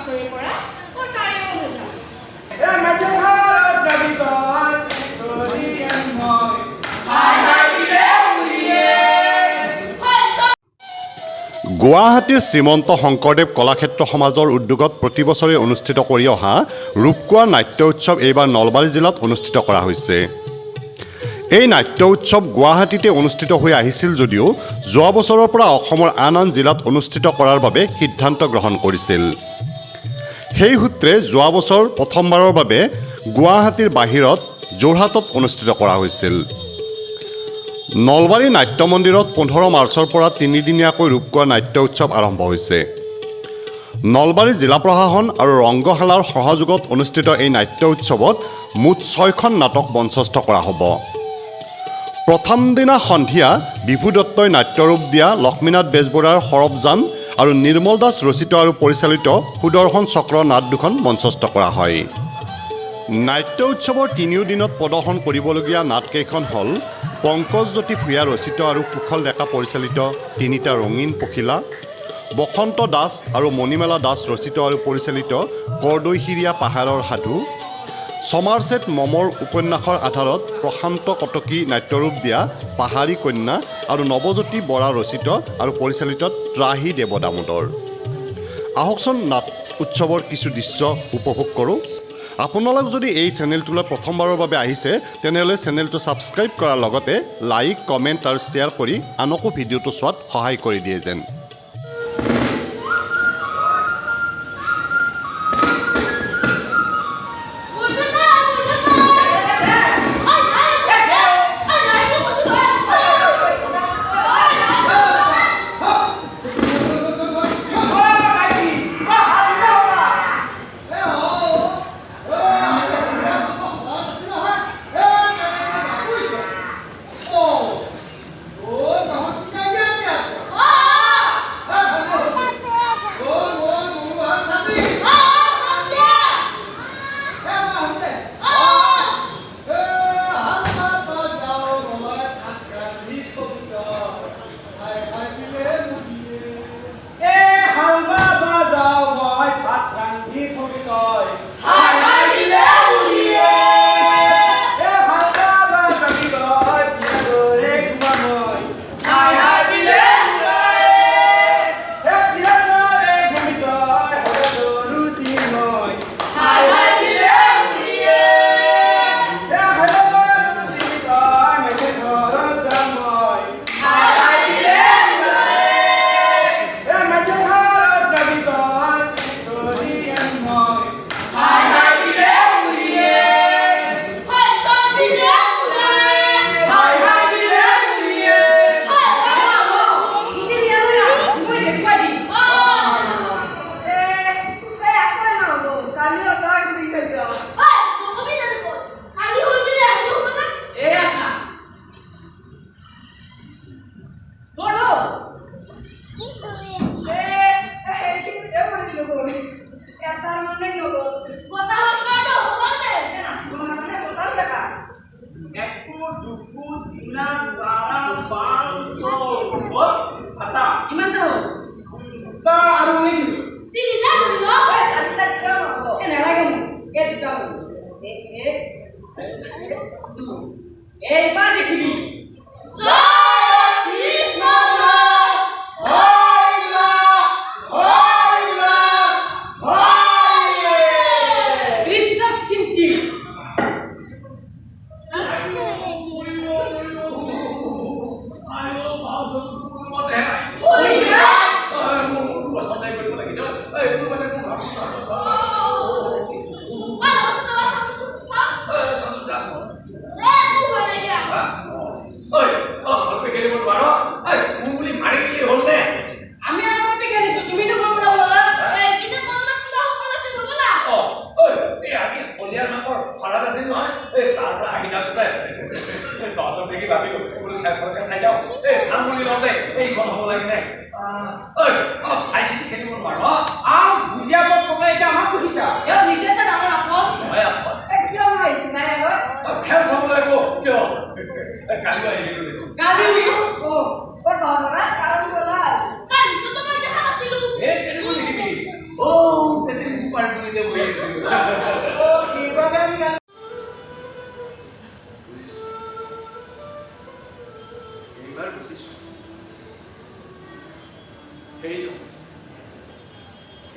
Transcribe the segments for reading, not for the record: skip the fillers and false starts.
বছৰৰ পৰা মই তাৰে অনুভৱ গুৱাহাটীৰ শ্ৰীমন্ত শংকৰদেৱ কলাক্ষেত্ৰ সমাজৰ উদ্যোগত প্ৰতি বছৰে অনুষ্ঠিত কৰি অহা ৰূপকোঁৱৰ নাট্য উৎসৱ এইবাৰ নলবাৰী জিলাত অনুষ্ঠিত কৰা হৈছে। এই নাট্য উৎসৱ গুৱাহাটীতে অনুষ্ঠিত হৈ আহিছিল যদিও যোৱা বছৰৰ পৰা অসমৰ আন আন জিলাত অনুষ্ঠিত কৰাৰ বাবে সিদ্ধান্ত গ্ৰহণ কৰিছিল। সেই সূত্ৰে যোৱা বছৰ প্ৰথমবাৰৰ বাবে গুৱাহাটীৰ বাহিৰত যোৰহাটত অনুষ্ঠিত কৰা হৈছিল। নলবাৰী নাট্য মন্দিৰত 15 মাৰ্চৰ পৰা 3 দিনীয়াকৈ ৰূপকোঁৱৰ নাট্য উৎসৱ আৰম্ভ হৈছে। নলবাৰী জিলা প্ৰশাসন আৰু ৰংগশালাৰ সহযোগত অনুষ্ঠিত এই নাট্য উৎসৱত মুঠ 6খন নাটক মঞ্চস্থ কৰা হ'ব। প্ৰথম দিনা সন্ধিয়া বিভু দত্তই নাট্যৰূপ দিয়া লক্ষ্মীনাথ বেজবৰুৱাৰ সৰবজান আৰু নিৰ্মল দাস ৰচিত আৰু পৰিচালিত সুদৰ্শন চক্ৰ নাট দুখন মঞ্চস্থ কৰা হয়। নাট্য উৎসৱৰ 3 দিনত প্ৰদৰ্শন কৰিবলগীয়া নাটকেইখন হ'ল পংকজজ্যোতি ভূঞা ৰচিত আৰু কুশল ডেকা পৰিচালিত 3টা ৰঙীন পখিলা, বসন্ত দাস আৰু মণিমেলা দাস ৰচিত আৰু পৰিচালিত কৰদৈশিৰীয়া পাহাৰৰ সাধু, সমাৰচেট মমৰ উপন্যাসৰ আধাৰত প্ৰশান্ত কটকী নাট্যৰূপ দিয়া পাহাৰী কন্যা আৰু নৱজ্যোতি বৰা ৰচিত আৰু পৰিচালিত ত্ৰাহী দেৱদামোদৰ। আহকচোন নাট উৎসৱৰ কিছু দৃশ্য উপভোগ কৰোঁ। আপোনালোক যদি এই চেনেলটোলৈ প্ৰথমবাৰৰ বাবে আহিছে তেনেহ'লে চেনেলটো ছাবস্ক্ৰাইব কৰাৰ লগতে লাইক, কমেণ্ট আৰু শ্বেয়াৰ কৰি আনকো ভিডিঅ'টো চোৱাত সহায় কৰি দিয়ে যেন।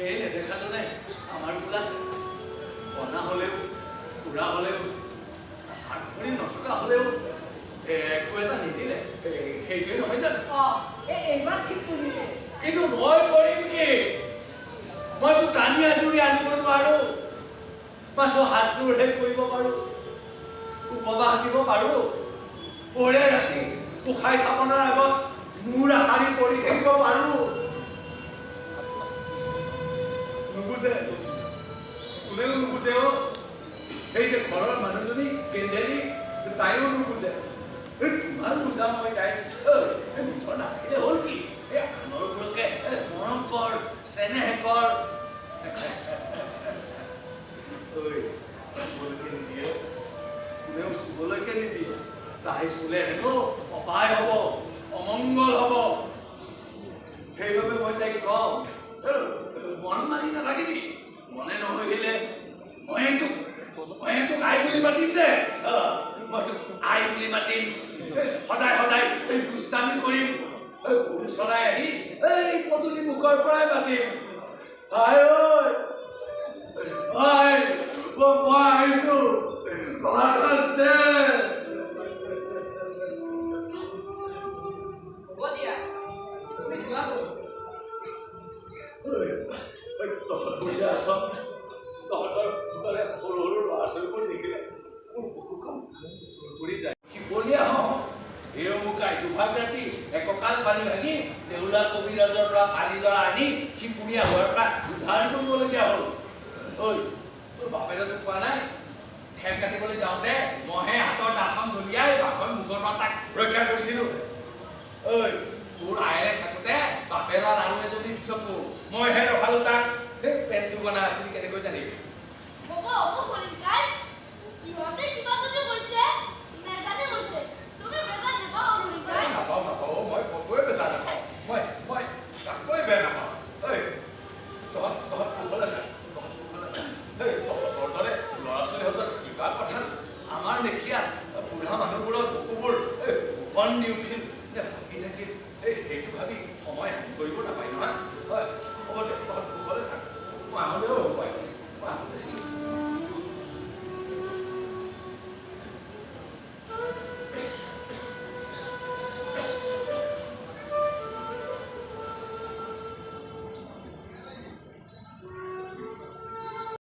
এই নেদেখাজনে আমাৰ বোলাত কণা হ'লেও খুৰা হ'লেও হাত ভৰি নথকা হ'লেও একো এটা নিদিলে সেইটোৱে নহয় জানো এইবাৰ ঠিক বুজিছে কিন্তু মই কৰিম কি মইতো টানি আজুৰি আনিব নোৱাৰো মাত্ৰ হাতযোৰহে কৰিব পাৰো উপবাস দিব পাৰো ওৰে ৰাতি গোসাঁই থাপনাৰ আগত মূৰ আশাৰি পৰি থাকিব পাৰো নুবুজে কোনেও নুবুজে সেই যে ঘৰৰ মানুহজনী কেন্দেলি তাইও নুবুজে কিমান বুজাম মই তাইক মুঠৰ নাথাকিলে হ'ল কি এই আনৰবোৰকে মৰম কৰ চেনেহ কৰ চুবলৈকে নিদিয়ে কোনেও চুবলৈকে নিদিয়ে তাই চুলে হেনো অপায় হ'ব অমংগল হ'ব সেইবাবে মই তাইক কওঁ মন মাৰি নাথাকিবি মনে নহৈলে মই তোক আই বুলি মাতিম দে মই তোক আই বুলি মাতিম সদায় সদায় দুষ্টামি কৰিম গৰু চৰাই আহি এই পদূলি মুখৰ পৰাই মাতিম আই ঐ আই মই আহিছো ভাত আছে তহঁত বুজা আছ তহঁতৰ সৰু সৰু ল'ৰা ছোৱালীবোৰ দেখিলে মোৰ বুকুখন জোৰ পৰি যায় শিপলীয়া হওঁ এও মোক দুভাগ ৰাতি এককাল পানী ভাঙি দেউলা কবিৰাজৰ পৰা পানী লৰা আনি শিপুৰীয়া হোৱাৰ পৰা উদ্ধাৰ কৰিবলগীয়া হ'ল ঐ তোৰ বাপেৰে পোৱা নাই খেৰ কাটিবলৈ যাওঁতে মহে হাতৰ দাখন দলিয়াই বাঘৰ মুখৰ পৰা তাক ৰক্ষা কৰিছিলো ঐ তোৰ আয়েৰে থাকোঁতে বাপেৰৰ আৰু এজনী চকু মইহে ৰখালো তাক সেই পেণ্টটো বনাই আছিল কেনেকৈ জানিবি নাপাওঁ মই কতোৱে বেচা নাপাওঁ মই কাকোৱে বেয়া নাপাওঁ ঐ তহঁত কোনফালে থাক তহঁতৰ দৰে ল'ৰা ছোৱালীহঁতৰ কিবা কথা আমাৰ লেখীয়া বুঢ়া মানুহবোৰৰ বুকুবোৰ গোপন দি উঠিল নে ভাবি থাকিল সেইটো ভাবি সময় হানি কৰিব নাপায় নহয় হয় হ'ব দে তহঁত কোনফালে থাক মই আহোঁতেও হ'ব পাৰিম মই আহোঁতে